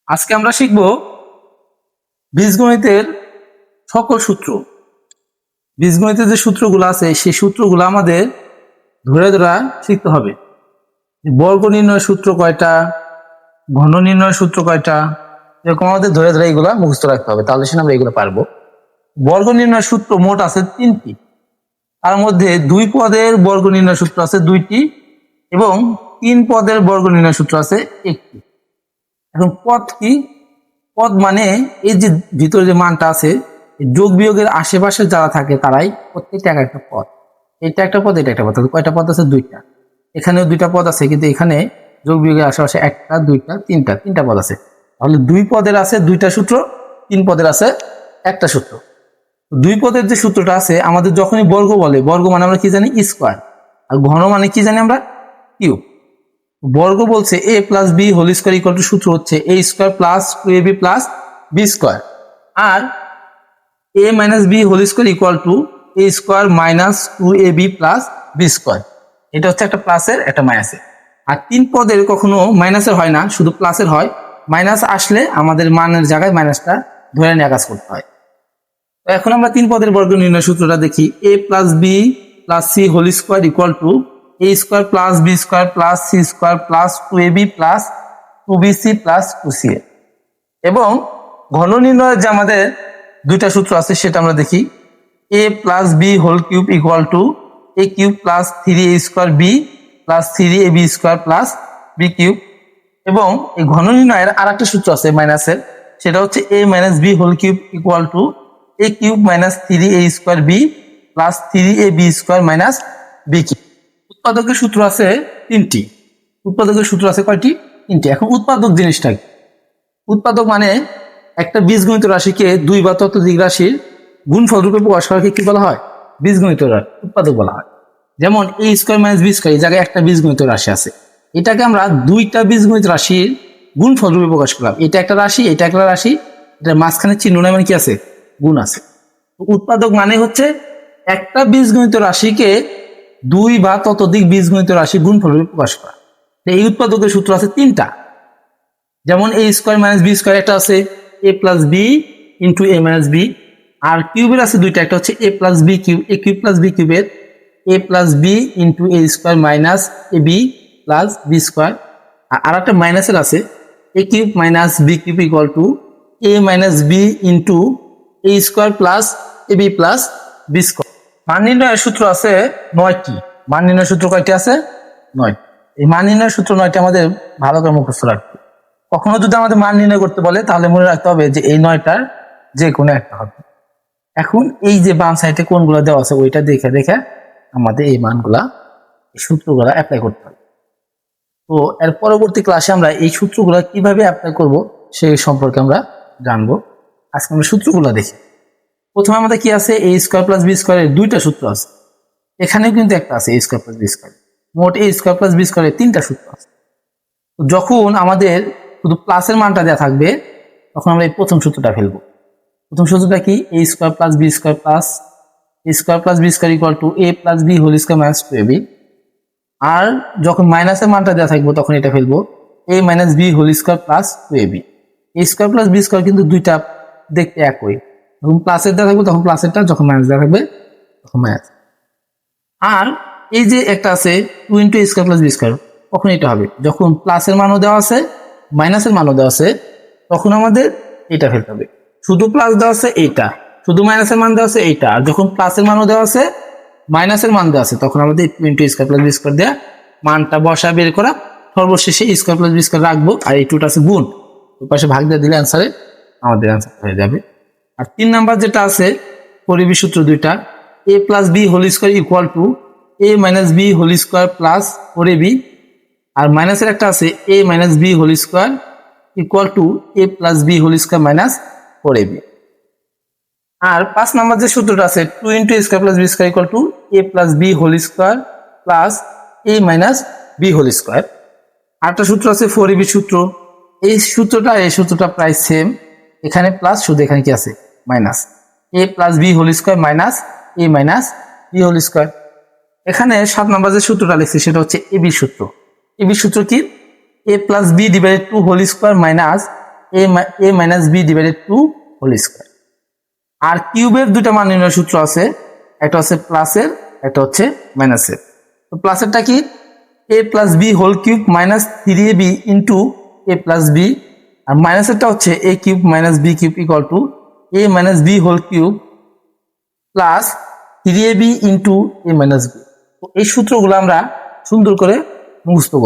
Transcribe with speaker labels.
Speaker 1: আজকে আমরা শিখব বীজগণিতের সকল সূত্র। বীজগণিতের যে সূত্রগুলো আছে সেই সূত্রগুলো আমাদের ধরে ধরে শিখতে হবে। বর্গ নির্ণয় সূত্র কয়টা, ঘন নির্ণয় সূত্র কয়টা, এরকম আমাদের ধরে ধরে এগুলো মুখস্থ রাখতে হবে, তাহলে আমরা এগুলো পারবো। বর্গ নির্ণয় সূত্র মোট আছে 3টি, তার মধ্যে 2 পদের বর্গ নির্ণয় সূত্র আছে 2টি এবং 3 পদের বর্গ নির্ণয় সূত্র আছে 1টি। এখন পদ কি? পদ মানে এই যে ভিতরে যে মানটা আছে, যোগ বিয়োগের আশেপাশে যারা থাকে তারাই প্রত্যেকটা এক একটা পদ। এটা একটা পদ, এটা একটা পদ। কয়টা পদ আছে? 2টা। এখানেও 2টা পদ আছে, কিন্তু এখানে যোগ বিয়োগের আশেপাশে 1টা 2টা 3টা পদ আছে। তাহলে 2 পদের আছে 2টা সূত্র, 3 পদের আছে একটা সূত্র। 2 পদের যে সূত্রটা আছে, আমাদের যখনই বর্গ বলে, বর্গ মানে আমরা কি জানি? স্কোয়ার। আর ঘন মানে কি জানি আমরা? কিউব। বর্গ বলছে a plus B whole square equal to, সূত্র হচ্ছে a square plus 2ab plus B square. আর a minus B whole square equal to a square minus 2ab plus B square. এটা হচ্ছে একটা প্লাসের একটা মাইনাসের। আর 3 পদের কখনো মাইনাসের হয় না, শুধু প্লাসের হয়। মাইনাস আসলে আমাদের মানের জায়গায় মাইনাসটা ধরে নিয়ে কাজ করতে হয়। তো এখন আমরা 3 পদের বর্গ নির্ণয় সূত্রটা দেখি। a plus B plus C whole square equal to a square plus B square plus C square plus 2ab plus 2bc plus 2ca। এবং ঘন নির্ণয়ের যে আমাদের 2টা সূত্র আছে সেটা আমরা দেখি। a plus B whole cube equal to a cube plus 3a square B plus 3ab square plus B cube. এবং এই ঘন নির্ণয়ের আর একটা সূত্র আছে মাইনাসের, সেটা হচ্ছে a minus B whole cube equal to a cube minus 3a square B plus 3ab square minus B cube. উৎপাদকের সূত্র আছে 3টি। উৎপাদকের সূত্র আছে কয়টি? 3টি। এখন উৎপাদক জিনিসটা কি? উৎপাদক মানে একটা বীজগণিত রাশিকে 2 বা ততোধিক রাশির গুণফল রূপে প্রকাশ করাকে কি বলা হয়? বীজগণিত উৎপাদক বলা হয়। যেমন a square minus B square, এই জায়গায় একটা বীজগণিত রাশি আছে, এটাকে আমরা 2টা বীজগণিত রাশির গুণফল রূপে প্রকাশ করলাম। এটা একটা রাশি, এটা একটা রাশি, এটার মাঝখানে চিহ্ন নাই, মানে কি আছে? গুণ আছে। উৎপাদক মানে হচ্ছে একটা বীজগণিত রাশিকে 2 বা ততোধিক বীজগণিত রাশি গুণফল রূপে প্রকাশ করা। এই উৎপাদকের সূত্র আছে 3টা। যেমন a square minus B square, একটা আছে a plus b into a minus b. আর কিউবের আছে 2টা, একটা হচ্ছে a plus B cube, a cube plus b কিউবের a plus b into a square minus a b plus B square. আর একটা মাইনাসের আছে a cube minus B cube equal to a minus b into a square plus a b plus B square. মান নির্ণয়ের সূত্র আছে 9টি। মান নির্ণয়ের সূত্র কয়টি আছে? 9টি। এই মান নির্ণয়ের সূত্র 9টি আমাদের ভালো করে মুখস্থ রাখতে। কখনো যদি আমাদের মান নির্ণয় করতে বলে, তাহলে মনে রাখতে হবে যে এই 9টার যে কোনো একটা হবে। এখন এই যে বাম সাইডে কোনগুলো দেওয়া আছে ওইটা দেখে দেখে আমাদের এই মানগুলা, এই সূত্রগুলা অ্যাপ্লাই করতে হবে। তো এর পরবর্তী ক্লাসে আমরা এই সূত্রগুলা কিভাবে অ্যাপ্লাই করব সেই সম্পর্কে আমরা জানবো। আজকে আমরা সূত্রগুলা দেখি। প্রথমে আমাদের কি আছে? a স্কোয়ার প্লাস বি স্কোয়ারের 2টা সূত্র আছে। এখানেও কিন্তু একটা আছে a square plus B square. মোট a স্কোয়ার প্লাস বি স্কোয়ারের 3টা সূত্র আছে। যখন আমাদের শুধু প্লাসের মানটা দেওয়া থাকবে, তখন আমরা এই প্রথম সূত্রটা ফেলবো। প্রথম সূত্রটা কি? a square plus B square plus a square plus B square equal to a plus B whole square minus 2ab। আর যখন মাইনাসের মানটা দেওয়া থাকবো তখন এটা ফেলবো a minus B whole square plus 2ab। a square plus B square কিন্তু 2টা দেখতে একই। যখন প্লাসের দেওয়া থাকবে তখন প্লাসেরটা, যখন মাইনাস দেওয়া থাকবে তখন মাইনাস। আর এই যে একটা আছে 2 into a square plus B square, কখন এটা হবে? যখন প্লাসের মানও দেওয়া আছে মাইনাসের মানও দেওয়া আছে, তখন আমাদের এটা ফেলতে হবে। শুধু প্লাস দেওয়া আছে এইটা, শুধু মাইনাসের মান দেওয়া আছে এইটা, আর যখন প্লাসের মানও দেওয়া আছে মাইনাসের মান দেওয়া আছে, তখন আমাদের 2 into square plus B square দেওয়া মানটা বসা বের করা, সর্বশেষে স্কোয়ার প্লাস বি স্কোয়ার রাখবো। আর এই 2টা আছে গুণ, ওই পাশে ভাগ দিয়ে দিলে অ্যান্সারে আমাদের অ্যান্সার হয়ে যাবে। আর 3 নাম্বার যেটা আছে পরিবেশ সূত্র 2টা, a plus B whole square equal to a minus B whole square plus 4ab। আর মাইনাসের একটা আছে a minus B whole square equal to a plus B whole square minus 4ab। আর 5 নাম্বার যে সূত্রটা আছে 2 into square plus B square equal to a plus B whole square plus a minus B whole square. আরেকটা সূত্র আছে 4ab সূত্র। এই সূত্রটা প্রায় সেম, এখানে প্লাস, শুধু এখানে কি আছে? Minus. a plus B whole square minus a minus B whole square. এখানে 7 নাম্বার যে সূত্রটা লিখছি সেটা হচ্ছে এবি সূত্র। এবি সূত্র কি? a plus B divided 2 whole square minus A minus B divided two whole square. আর কিউবের দুইটা মান নির্ণয় সূত্র আছে, একটা হচ্ছে প্লাসের, একটা হচ্ছে মাইনাসের। তো প্লাসেরটা কি, A plus B whole cube minus 3ab into A plus B, আর মাইনাসেরটা হচ্ছে A cube minus B cube equal to A minus B whole cube plus 3ab into A minus B. তো এই সূত্রগুলো আমরা সুন্দর করে মুখস্থ করব।